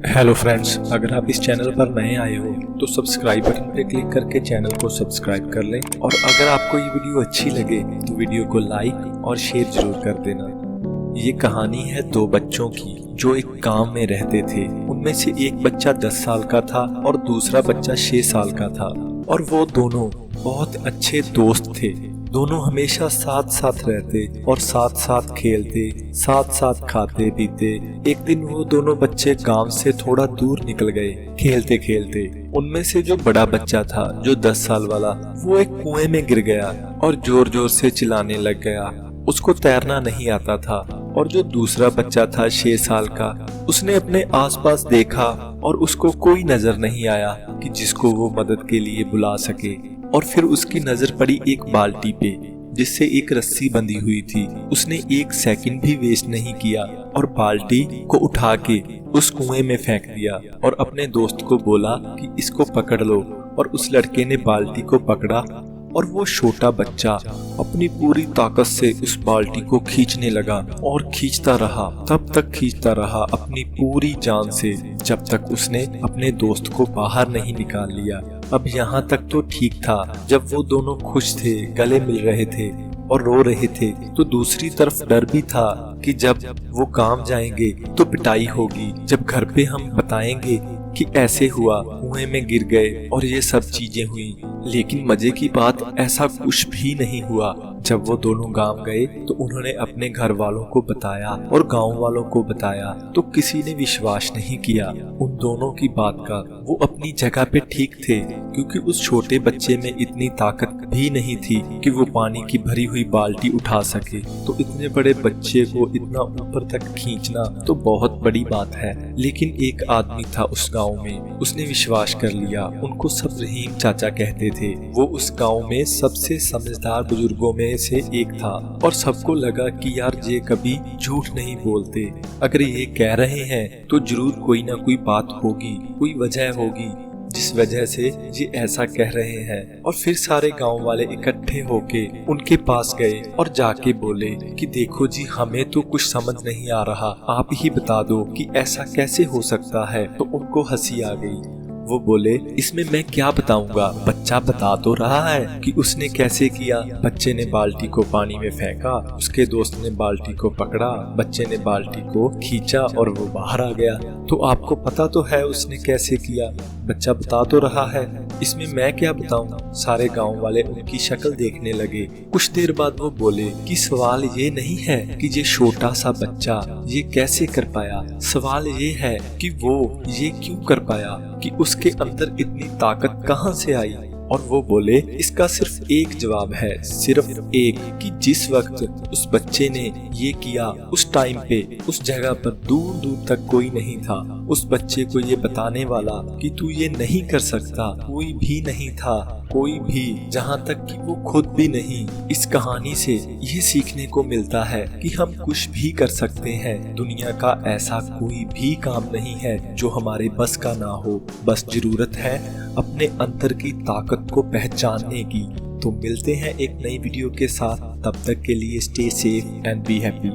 Hello friends, अगर आप इस चैनल पर नए आए हो तो सब्सक्राइब बटन पर क्लिक करके चैनल को सब्सक्राइब कर लें और अगर आपको ये वीडियो अच्छी लगे तो वीडियो को लाइक और शेयर जरूर कर देना। ये कहानी है दो बच्चों की जो एक गांव में रहते थे। उनमें से एक बच्चा 10 साल का था और दूसरा बच्चा 6 साल का था और वो दोनों बहुत अच्छे दोस्त थे। दोनों हमेशा साथ साथ रहते और साथ साथ खेलते, साथ साथ खाते पीते। एक दिन वो दोनों बच्चे गांव से थोड़ा दूर निकल गए खेलते खेलते। उनमें से जो बड़ा बच्चा था, जो 10 साल वाला, वो एक कुएं में गिर गया और जोर जोर से चिल्लाने लग गया। उसको तैरना नहीं आता था। और जो दूसरा बच्चा था 6 साल का, उसने अपने आसपास देखा और उसको कोई नजर नहीं आया कि जिसको वो मदद के लिए बुला सके। और फिर उसकी नजर पड़ी एक बाल्टी पे जिससे एक रस्सी बंधी हुई थी। उसने एक सेकंड भी वेस्ट नहीं किया और बाल्टी को उठा के उस कुएं में फेंक दिया और अपने दोस्त को बोला कि इसको पकड़ लो। और उस लड़के ने बाल्टी को पकड़ा और वो छोटा बच्चा अपनी पूरी ताकत से उस बाल्टी को खींचने लगा और खींचता रहा, तब तक खींचता रहा अपनी पूरी जान से, जब तक उसने अपने दोस्त को बाहर नहीं निकाल लिया। अब यहाँ तक तो ठीक था। जब वो दोनों खुश थे, गले मिल रहे थे और रो रहे थे, तो दूसरी तरफ डर भी था कि जब वो काम जाएंगे तो पिटाई होगी। जब घर पे हम बताएंगे कि ऐसे हुआ, कुएं में गिर गए और ये सब चीजें हुई। लेकिन मजे की बात, ऐसा कुछ भी नहीं हुआ। जब वो दोनों गांव गए तो उन्होंने अपने घर वालों को बताया और गांव वालों को बताया, तो किसी ने विश्वास नहीं किया उन दोनों की बात का। वो अपनी जगह पे ठीक थे, क्योंकि उस छोटे बच्चे में इतनी ताकत भी नहीं थी कि वो पानी की भरी हुई बाल्टी उठा सके। तो इतने बड़े बच्चे को इतना ऊपर तक खींचना तो बहुत बड़ी बात है। लेकिन एक आदमी था उस गाँव में, उसने विश्वास कर लिया। उनको सब रहीम चाचा कहते थे। वो उस गाँव में सबसे समझदार बुजुर्गों में से एक था और सबको लगा कि यार ये कभी झूठ नहीं बोलते। अगर ये कह रहे हैं तो जरूर कोई ना कोई बात होगी, कोई वजह होगी जिस वजह से ये ऐसा कह रहे हैं। और फिर सारे गांव वाले इकट्ठे होके उनके पास गए और जाके बोले कि देखो जी, हमें तो कुछ समझ नहीं आ रहा, आप ही बता दो कि ऐसा कैसे हो सकता है। तो उनको हंसी आ गई। वो बोले, इसमें मैं क्या बताऊंगा, बच्चा बता तो रहा है कि उसने कैसे किया। बच्चे ने बाल्टी को पानी में फेंका, उसके दोस्त ने बाल्टी को पकड़ा, बच्चे ने बाल्टी को खींचा और वो बाहर आ गया। तो आपको पता तो है उसने कैसे किया, बच्चा बता तो रहा है, इसमें मैं क्या बताऊं। सारे गांव वाले उनकी शक्ल देखने लगे। कुछ देर बाद वो बोले कि सवाल ये नहीं है कि ये छोटा सा बच्चा ये कैसे कर पाया, सवाल ये है कि वो ये क्यों कर पाया, कि उसके अंदर इतनी ताकत कहां से आई। और वो बोले, इसका सिर्फ एक जवाब है, सिर्फ एक, कि जिस वक्त उस बच्चे ने ये किया उस टाइम पे उस जगह पर दूर दूर तक कोई नहीं था। उस बच्चे को ये बताने वाला कि तू ये नहीं कर सकता कोई भी नहीं था, कोई भी, जहाँ तक कि वो खुद भी नहीं। इस कहानी से ये सीखने को मिलता है कि हम कुछ भी कर सकते हैं। दुनिया का ऐसा कोई भी काम नहीं है जो हमारे बस का ना हो। बस जरूरत है अपने अंदर की ताकत को पहचानने की। तो मिलते हैं एक नई वीडियो के साथ, तब तक के लिए stay safe and be happy.